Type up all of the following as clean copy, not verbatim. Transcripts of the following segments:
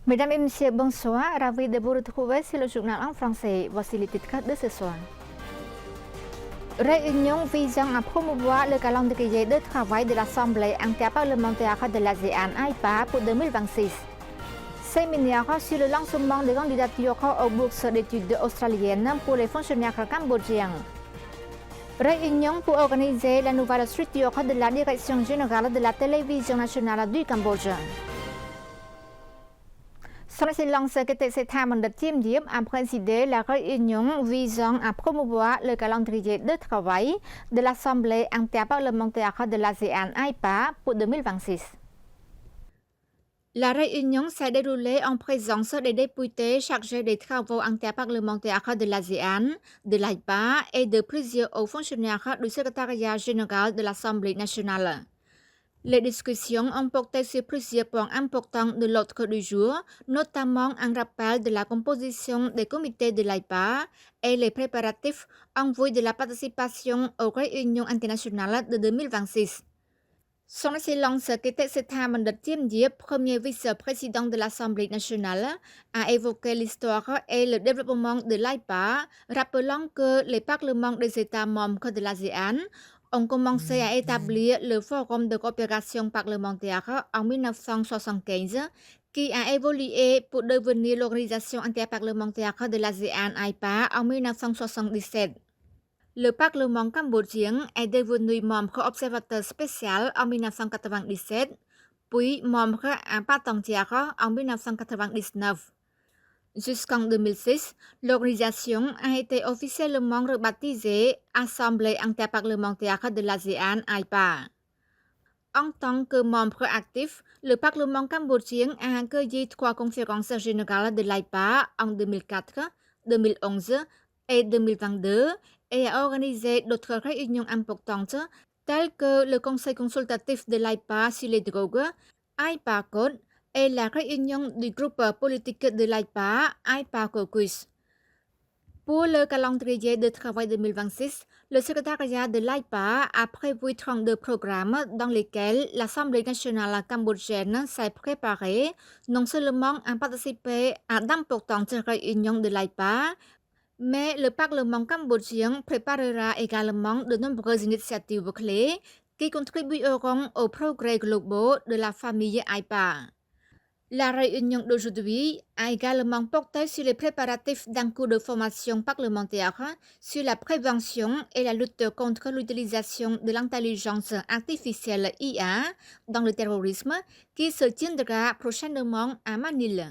Mesdames et messieurs, bonsoir. Ravi de vous retrouver sur le journal en français. Voici les titres de ce soir. Réunion visant à promouvoir le calendrier de travail de l'Assemblée interparlementaire de l'ASEAN AIPA pour 2026. Séminaire sur le lancement des candidatures aux bourses d'études australiennes pour les fonctionnaires cambodgiens. Réunion pour organiser la nouvelle structure de la Direction générale de la télévision nationale du Cambodge. Son Excellence KTC Thamandat Chiêm Diep a présidé la réunion visant à promouvoir le calendrier de travail de l'Assemblée interparlementaire de l'ASEAN AIPA pour 2026. La réunion s'est déroulée en présence des députés chargés des travaux interparlementaires de l'ASEAN, de l'AIPA et de plusieurs hauts fonctionnaires du secrétariat général de l'Assemblée nationale. Les discussions ont porté sur plusieurs points importants de l'ordre du jour, notamment un rappel de la composition des comités de l'AIPA et les préparatifs en vue de la participation aux réunions internationales de 2026. Son Excellence KTC Thamandat Chiêm Diep, premier vice-président de l'Assemblée nationale, a évoqué l'histoire et le développement de l'AIPA, rappelant que les parlements des États membres de l'ASEAN ont commencé à établir le Forum de coopération parlementaire en 1975, qui a évolué pour devenir l'Organisation interparlementaire de l'ASEAN AIPA en 1977. Le Parlement cambodgien est devenu membre observateur spécial en 1997, puis membre à part entière en 1999. Jusqu'en 2006, l'organisation a été officiellement rebaptisée Assemblée interparlementaire de l'ASEAN AIPA. En tant que membre actif, le Parlement cambodgien a accueilli 3 conférences générales de l'AIPA en 2004, 2011 et 2022 et a organisé d'autres réunions importantes telles que le Conseil consultatif de l'AIPA sur les drogues, AIPA Code, et la réunion du groupe politique de l'AIPA, AIPA Caucus. Pour le calendrier de travail 2026, le secrétariat de l'AIPA a prévu 32 programmes dans lesquels l'Assemblée nationale cambodgienne s'est préparée non seulement à participer à d'importantes réunions de l'AIPA, mais le Parlement cambodgien préparera également de nombreuses initiatives clés qui contribueront aux progrès globaux de la famille AIPA. La réunion d'aujourd'hui a également porté sur les préparatifs d'un cours de formation parlementaire sur la prévention et la lutte contre l'utilisation de l'intelligence artificielle IA dans le terrorisme qui se tiendra prochainement à Manille.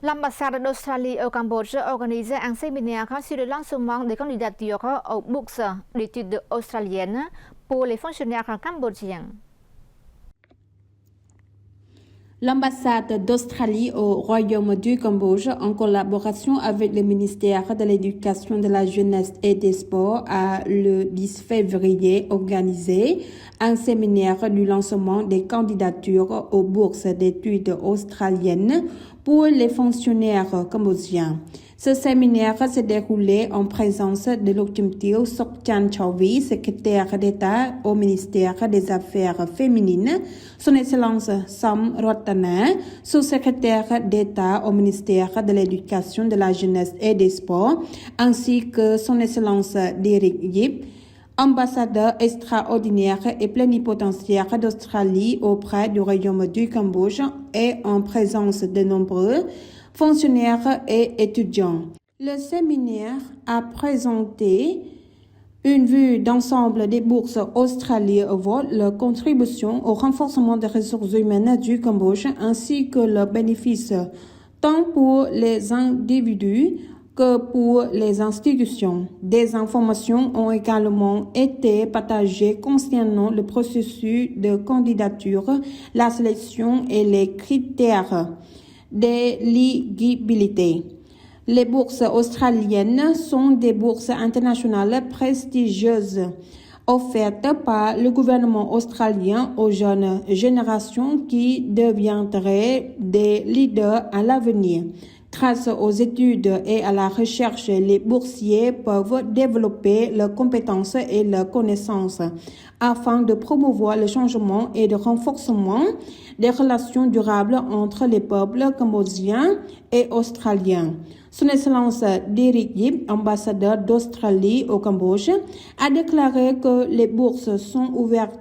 L'ambassade d'Australie au Cambodge organise un séminaire sur le lancement des candidatures aux bourses d'études australiennes pour les fonctionnaires cambodgiens. L'ambassade d'Australie au Royaume du Cambodge, en collaboration avec le ministère de l'Éducation, de la Jeunesse et des Sports, a le 10 février organisé un séminaire du lancement des candidatures aux bourses d'études australiennes pour les fonctionnaires cambodgiens. Ce séminaire s'est déroulé en présence de Lokchumtio Sokchan Chawi, secrétaire d'État au ministère des Affaires féminines, Son Excellence Sam Rotana, sous-secrétaire d'État au ministère de l'Éducation, de la Jeunesse et des Sports, ainsi que Son Excellence Derek Yip, ambassadeur extraordinaire et plénipotentiaire d'Australie auprès du Royaume du Cambodge et en présence de nombreux fonctionnaires et étudiants. Le séminaire a présenté une vue d'ensemble des bourses australiennes, leur contribution au renforcement des ressources humaines du Cambodge ainsi que leurs bénéfices tant pour les individus que pour les institutions. Des informations ont également été partagées concernant le processus de candidature, la sélection et les critères d'éligibilité. Les bourses australiennes sont des bourses internationales prestigieuses offertes par le gouvernement australien aux jeunes générations qui deviendraient des leaders à l'avenir. Grâce aux études et à la recherche, les boursiers peuvent développer leurs compétences et leurs connaissances afin de promouvoir le changement et le renforcement des relations durables entre les peuples cambodgiens et australiens. Son Excellence Derek Yip, ambassadeur d'Australie au Cambodge, a déclaré que les bourses sont ouvertes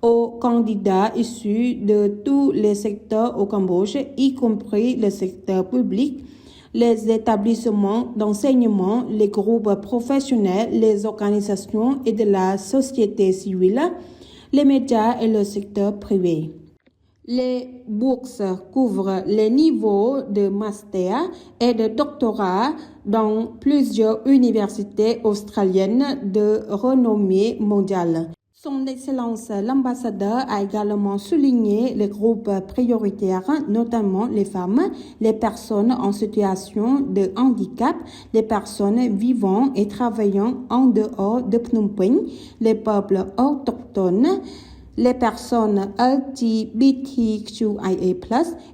aux candidats issus de tous les secteurs au Cambodge, y compris le secteur public, les établissements d'enseignement, les groupes professionnels, les organisations et de la société civile, les médias et le secteur privé. Les bourses couvrent les niveaux de master et de doctorat dans plusieurs universités australiennes de renommée mondiale. Son Excellence l'ambassadeur a également souligné les groupes prioritaires, notamment les femmes, les personnes en situation de handicap, les personnes vivant et travaillant en dehors de Phnom Penh, les peuples autochtones, les personnes LGBTQIA+,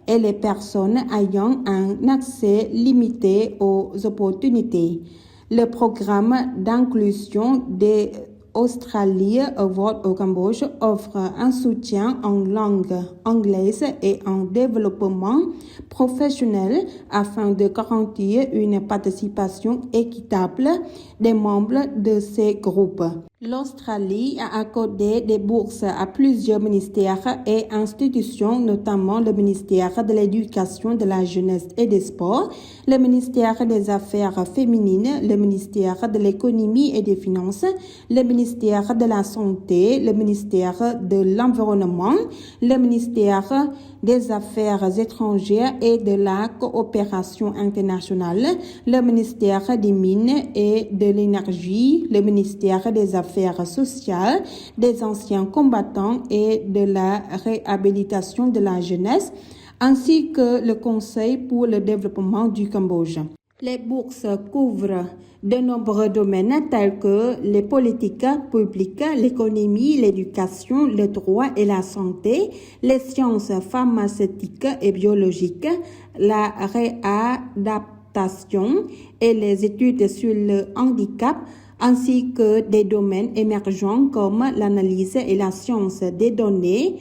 et les personnes ayant un accès limité aux opportunités. Le programme d'inclusion des Australie Award au Cambodge offre un soutien en langue anglaise et en développement professionnel afin de garantir une participation équitable des membres de ces groupes. L'Australie a accordé des bourses à plusieurs ministères et institutions, notamment le ministère de l'Éducation, de la Jeunesse et des Sports, le ministère des Affaires féminines, le ministère de l'Économie et des Finances, le ministère de la Santé, le ministère de l'Environnement, le ministère des Affaires étrangères et de la coopération internationale, le ministère des Mines et de l'Énergie, le ministère des Affaires sociales, des anciens combattants et de la réhabilitation de la jeunesse, ainsi que le Conseil pour le développement du Cambodge. Les bourses couvrent de nombreux domaines tels que les politiques publiques, l'économie, l'éducation, le droit et la santé, les sciences pharmaceutiques et biologiques, la réadaptation et les études sur le handicap, ainsi que des domaines émergents comme l'analyse et la science des données,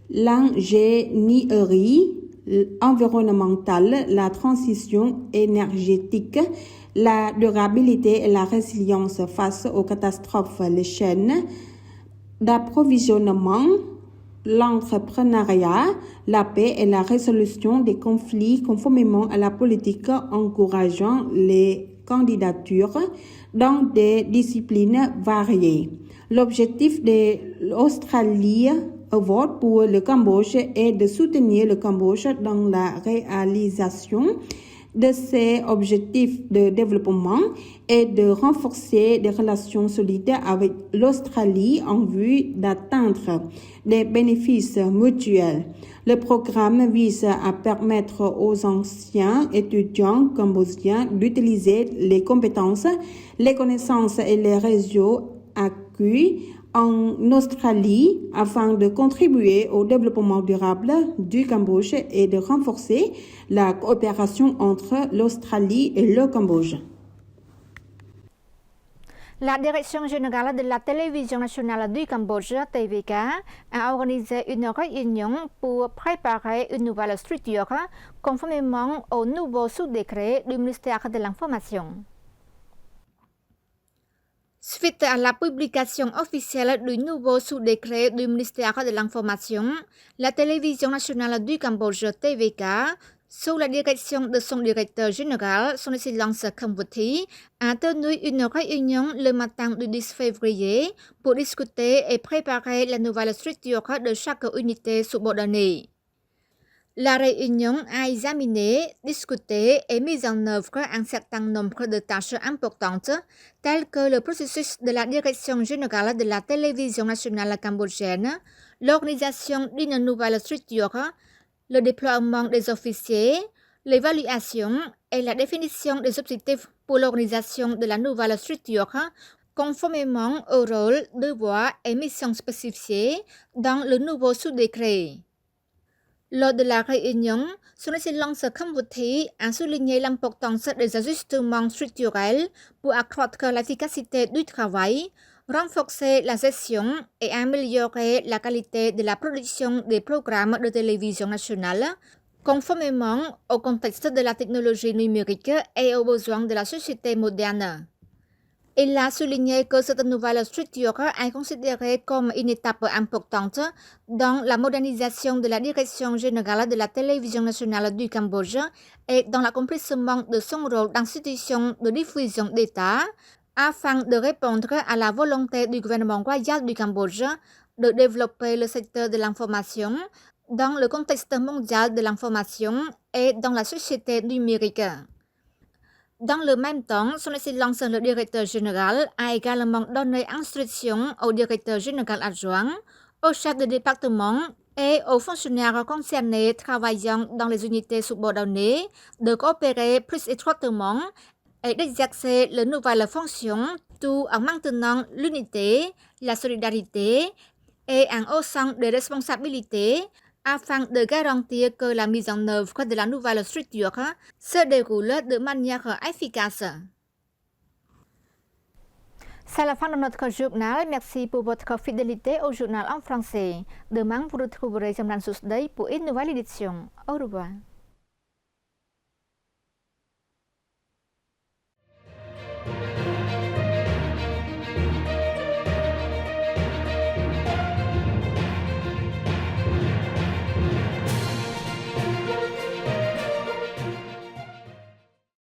l'ingénierie environnementale, la transition énergétique, la durabilité et la résilience face aux catastrophes, les chaînes d'approvisionnement, l'entrepreneuriat, la paix et la résolution des conflits conformément à la politique encourageant les candidatures dans des disciplines variées. L'objectif de l'Australie Award pour le Cambodge est de soutenir le Cambodge dans la réalisation de ses objectifs de développement et de renforcer des relations solides avec l'Australie en vue d'atteindre des bénéfices mutuels. Le programme vise à permettre aux anciens étudiants cambodgiens d'utiliser les compétences, les connaissances et les réseaux acquis en Australie afin de contribuer au développement durable du Cambodge et de renforcer la coopération entre l'Australie et le Cambodge. La Direction générale de la télévision nationale du Cambodge, TVK, a organisé une réunion pour préparer une nouvelle structure conformément au nouveau sous-décret du ministère de l'Information. Suite à la publication officielle du nouveau sous-décret du ministère de l'Information, la télévision nationale du Cambodge, TVK, sous la direction de son directeur général, son Excellence Kham-Vut-Thi, a tenu une réunion le matin du 10 février pour discuter et préparer la nouvelle structure de chaque unité subordonnée. La réunion a examiné, discuté et mis en œuvre un certain nombre de tâches importantes, telles que le processus de la direction générale de la télévision nationale cambodgienne, l'organisation d'une nouvelle structure, le déploiement des officiers, l'évaluation et la définition des objectifs pour l'organisation de la nouvelle structure, conformément au rôle, devoirs et missions spécifiés dans le nouveau sous-décret. Lors de la réunion, son Excellence Kambuthi a souligné l'importance des ajustements structurels pour accroître l'efficacité du travail, renforcer la gestion et améliorer la qualité de la production des programmes de télévision nationale, conformément au contexte de la technologie numérique et aux besoins de la société moderne. Il a souligné que cette nouvelle structure est considérée comme une étape importante dans la modernisation de la direction générale de la télévision nationale du Cambodge et dans l'accomplissement de son rôle d'institution de diffusion d'État, afin de répondre à la volonté du gouvernement royal du Cambodge de développer le secteur de l'information dans le contexte mondial de l'information et dans la société numérique. Dans le même temps, son Excellence le directeur général a également donné instruction au directeur général adjoint, au chef de département et aux fonctionnaires concernés travaillant dans les unités subordonnées de coopérer plus étroitement et d'exercer les nouvelles fonctions tout en maintenant l'unité, la solidarité et en haussant des responsabilités afin de garantir que la mise en œuvre de la nouvelle structure se déroule de manière efficace. C'est la fin de notre journal. Merci pour votre fidélité au journal en français. Demain, vous retrouverez Jamran Sousday pour une nouvelle édition. Au revoir.